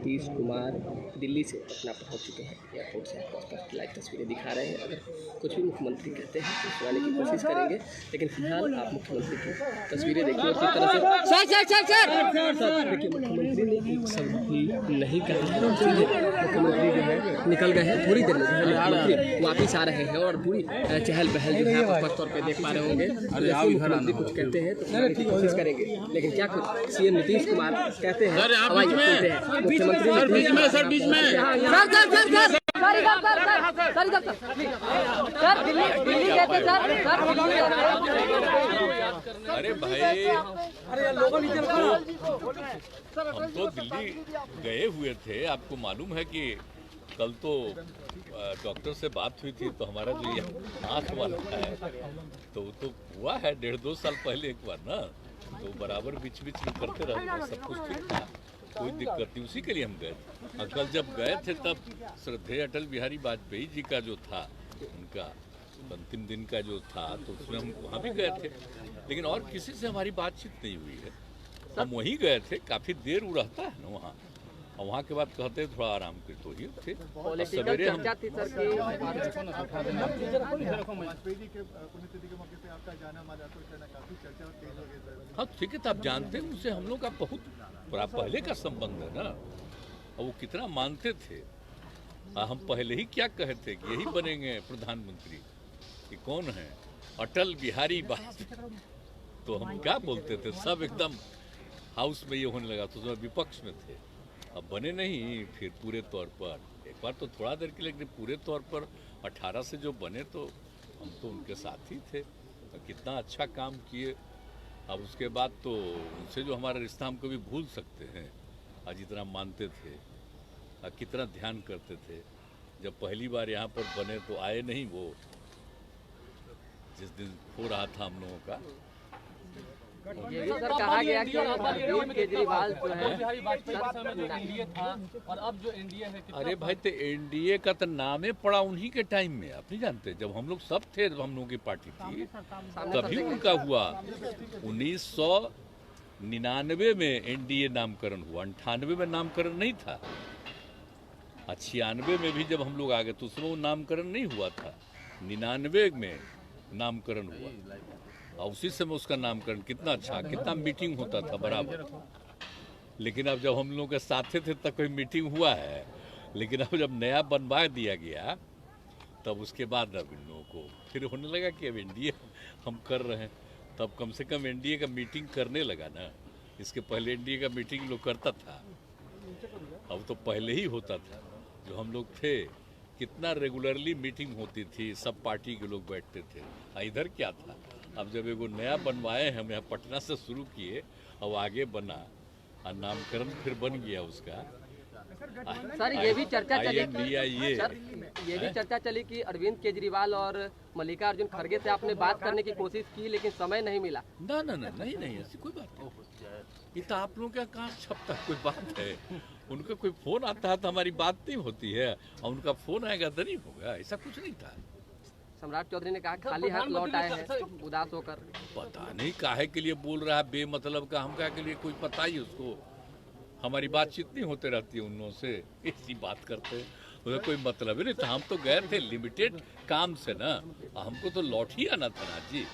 नीतीश कुमार दिल्ली से पटना पहुंच चुके हैं। एयरपोर्ट से आपको स्पष्ट लाइव तस्वीरें दिखा रहे हैं। अगर कुछ भी मुख्यमंत्री कहते हैं तो सुनाने की कोशिश करेंगे, लेकिन फिलहाल आप मुख्यमंत्री की तस्वीरें देखिए। उसी तरह से देखिए, मुख्यमंत्री ने एक शब्द भी नहीं कहा है। सीधे मुख्यमंत्री जो है निकल गए हैं। थोड़ी देर में जो है मुख्यमंत्री वापिस आ रहे हैं और पूरी चहल पहल जो है आप स्पष्ट तौर पर देख पा रहे होंगे। मुख्यमंत्री कुछ कहते हैं तो सुनाने की कोशिश करेंगे, लेकिन क्या कुछ सीएम नीतीश कुमार कहते हैं मुख्यमंत्री सर बीच में अरे भाई, हम तो दिल्ली गए हुए थे। आपको मालूम है कि कल तो डॉक्टर से बात हुई थी, तो हमारा जो ये आँख वाला है तो वो तो हुआ है 1.5-2 साल पहले एक बार ना, तो बराबर बीच बीच में करते रहते हैं, सब कुछ ठीक था, कोई दिक्कत नहीं। उसी के लिए हम गए थे। और कल जब गए थे तब श्रद्धेय अटल बिहारी वाजपेयी जी का जो था, उनका अंतिम दिन का जो था, तो उसमें हम वहाँ भी गए थे, लेकिन और किसी से हमारी बातचीत नहीं हुई है। हम वहीं गए थे, काफ़ी देर वो रहता है ना वहाँ, और वहाँ के बाद कहते थोड़ा आराम कर, तो ही थे। सवेरे हम हाँ ठीक है, तो आप जानते हैं उनसे हम लोग का बहुत बड़ा पहले का संबंध है ना, और वो कितना मानते थे। हम पहले ही क्या कहे थे कि यही बनेंगे प्रधानमंत्री, कि कौन है अटल बिहारी वाजपेयी, तो हम क्या बोलते थे, सब एकदम हाउस में ये होने लगा, तो उसमें विपक्ष में थे। अब बने नहीं फिर पूरे तौर पर, एक बार तो थोड़ा देर के लिए, लेकिन पूरे तौर पर 18 से जो बने तो हम तो उनके साथ ही थे, और कितना अच्छा काम किए। अब उसके बाद तो उनसे जो हमारा रिश्ता हम कभी भूल सकते हैं। आज जितना मानते थे, कितना ध्यान करते थे। जब पहली बार यहाँ पर बने तो आए नहीं, वो जिस दिन हो रहा था हम लोगों का, ये भी सर कहा गया कि अरविंद केजरीवाल जो है एनडीए था और अब जो एनडीए है। अरे भाई, तो एनडीए का तो नाम ही पड़ा उन्हीं के टाइम में, आप नहीं जानते, जब हम लोग सब थे, जब हम लोगों की पार्टी थी, तभी उनका हुआ। 1999 में एनडीए नामकरण हुआ, 98 में नामकरण नहीं था, 96 में भी जब हम लोग आ गए तो उसमें वो नामकरण नहीं हुआ था, 99 में नामकरण हुआ, और उसी समय उसका नामकरण कितना अच्छा, कितना मीटिंग होता था बराबर। लेकिन अब जब हम लोग के साथ थे तब कोई मीटिंग हुआ है, लेकिन अब जब नया बनवा दिया गया तब उसके बाद अब इन लोगों को फिर होने लगा कि अब एनडीए हम कर रहे हैं, तब कम से कम एनडीए का मीटिंग करने लगा ना। इसके पहले एनडीए का मीटिंग लोग करता था, अब तो पहले ही होता था। जो हम लोग थे, कितना रेगुलरली मीटिंग होती थी, सब पार्टी के लोग बैठते थे। इधर क्या था, अब जब एगो नया बनवाए हम यहाँ पटना से शुरू किए, अब आगे बना, और नामकरण फिर बन गया उसका। सर ये भी चर्चा चली, ये भी चर्चा चली कि अरविंद केजरीवाल और मल्लिकार्जुन खड़गे से आपने बात करने की कोशिश की, लेकिन समय नहीं मिला। ना नहीं, ऐसी कोई बात नहीं। ये तो आप लोगों का कहाँ छपता कोई बात है। उनका कोई फोन आता है तो हमारी बात नहीं होती है, और उनका फोन आएगा तो नहीं होगा, ऐसा कुछ नहीं था। सम्राट चौधरी ने कहा खाली हाथ लौट आए हैं उदास होकर। पता नहीं काहे के लिए बोल रहा है बेमतलब का, हम काहे के लिए, कोई पता ही उसको। हमारी बातचीत नहीं होते रहती है उन लोगों से, ऐसी बात करते हैं, उसे कोई मतलब ही नहीं था। हम तो गए थे लिमिटेड काम से ना, हमको तो लौट ही आना था ना जी,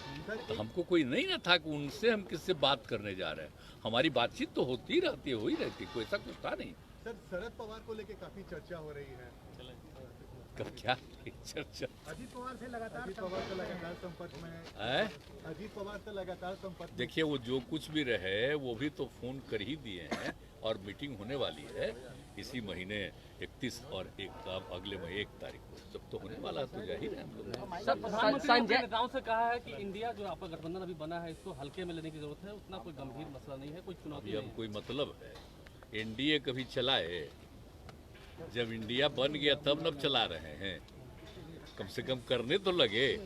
तो हमको कोई नहीं ना था कि उनसे हम किससे बात करने जा रहे हैं। हमारी बातचीत तो होती ही रहती है, हो ही रहती, कोई ऐसा कुछ था नहीं। सर, शरद पवार को लेके काफी चर्चा हो रही है। क्या चर्चा? अजीत पवार से लगातार संपर्क में है। अजीत पवार से लगातार संपर्क। देखिए, वो जो कुछ भी रहे वो भी तो फोन कर ही दिए हैं, और मीटिंग होने वाली है इसी महीने 31 और अगले महीने 1 तारीख को, जब तो होने वाला तो जाहिर है हम लोग। संजय नेताओं से कहा है कि इंडिया जो आपका गठबंधन अभी बना है, इसको हल्के में लेने की जरूरत है, उतना कोई गंभीर मसला नहीं है, कोई चुनौती अब कोई मतलब है एनडीए कभी चलाए? जब इंडिया बन गया तब न चला रहे हैं, कम से कम करने तो लगे।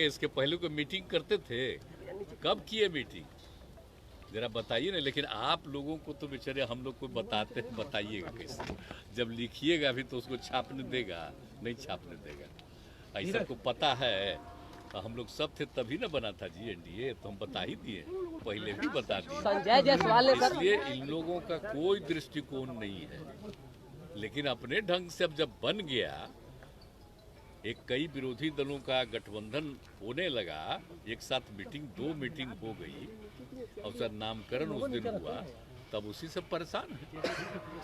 इसके पहले कोई मीटिंग करते थे? कब किए मीटिंग, जरा बताइए ना। लेकिन आप लोगों को तो बेचारे हम लोग को बताइएगा कैसे, जब लिखिएगा भी तो उसको छापने देगा, नहीं छापने देगा। ऐसा को पता है हम लोग सब थे तभी ना बना था जी एनडीए, तो हम बता ही दिए, पहले भी बता दिए। संजय जायसवाल ने सर इसलिए इन लोगों का कोई दृष्टिकोण नहीं है, लेकिन अपने ढंग से अब जब बन गया, एक कई विरोधी दलों का गठबंधन होने लगा, एक साथ मीटिंग 2 मीटिंग हो गई और सर नामकरण उस दिन हुआ, तब उसी से परेशान है।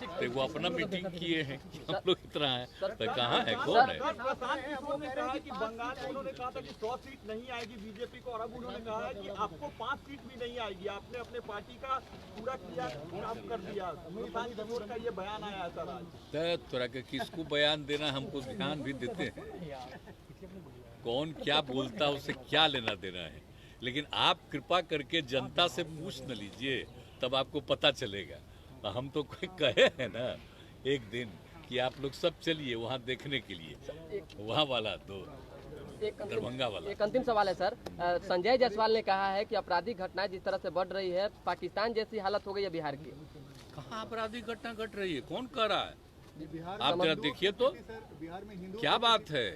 तो वो अपना मीटिंग किए हैं, हम लोग इतना है तो कहाँ है, कौन है? प्रशांत किशोर ने कहा कि बंगाल में उन्होंने कहा था कि 100 सीट नहीं आएगी बीजेपी को, और अब उन्होंने कहा है कि आपको 5 सीट भी नहीं आएगी। आपने अपने पार्टी का पूरा किया काम कर दिया। प्रशांत किशोर का ये बयान आया है सर आज। थोड़ा के किसको बयान देना हमको ध्यान भी देते हैं, कौन क्या बोलता है उससे क्या लेना देना है, लेकिन आप कृपा करके जनता से पूछ न लीजिए, तब आपको पता चलेगा। हम तो कोई कहे हैं ना एक दिन कि आप लोग सब चलिए वहाँ देखने के लिए, वहाँ वाला तो दरभंगा वाला। एक अंतिम सवाल है सर, संजय जायसवाल ने कहा है कि आपराधिक घटनाएं जिस तरह से बढ़ रही है, पाकिस्तान जैसी हालत हो गई है बिहार की। कहाँ आपराधिक घटना घट रही है, कौन कह रहा है? बिहार आप जरा देखिए तो बिहार में हिंदू क्या बात है,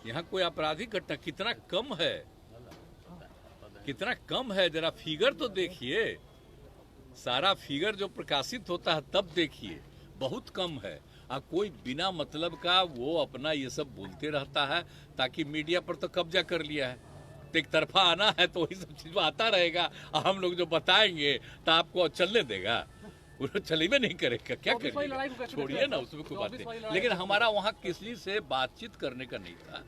यहाँ कोई आपराधिक घटना कितना कम है, कितना कम है, जरा फिगर तो देखिए, सारा फिगर जो प्रकाशित होता है तब देखिए, बहुत कम है। कोई बिना मतलब का वो अपना ये सब बोलते रहता है ताकि मीडिया पर तो कब्जा कर लिया है, तो एक तरफा आना है तो वही सब चीज आता रहेगा, हम लोग जो बताएंगे तो आपको चलने देगा, वो चले में नहीं करेगा, क्या करेगा, छोड़िए ना उसमें कोई बात नहीं। लेकिन हमारा वहाँ किसी से बातचीत करने का नहीं था,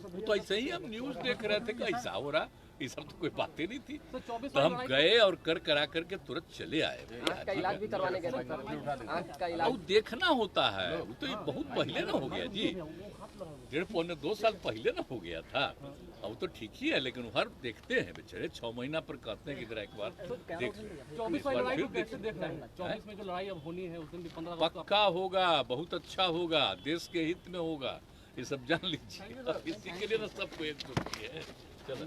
वो तो ऐसे ही हम न्यूज देख रहे थे कि ऐसा हो रहा, ये सब तो कोई बातें नहीं थी, तो हम गए और करा करके तुरंत चले आए। आँख का इलाज भी करवाने गए थे सर, आँख का इलाज। वो देखना होता है, वो तो ये बहुत पहले ना हो गया जी, 1.5-2 साल पहले ना हो गया था, अब तो ठीक ही है, लेकिन हर देखते हैं बेचारे 6 महीना पर कहते हैं कि जरा एक बार देख लो, इस बार फिर देख लो। पक्का होगा, बहुत अच्छा होगा, देश के हित में होगा, ये सब जान लीजिए, इसी के लिए ना सबको एक है। चलो।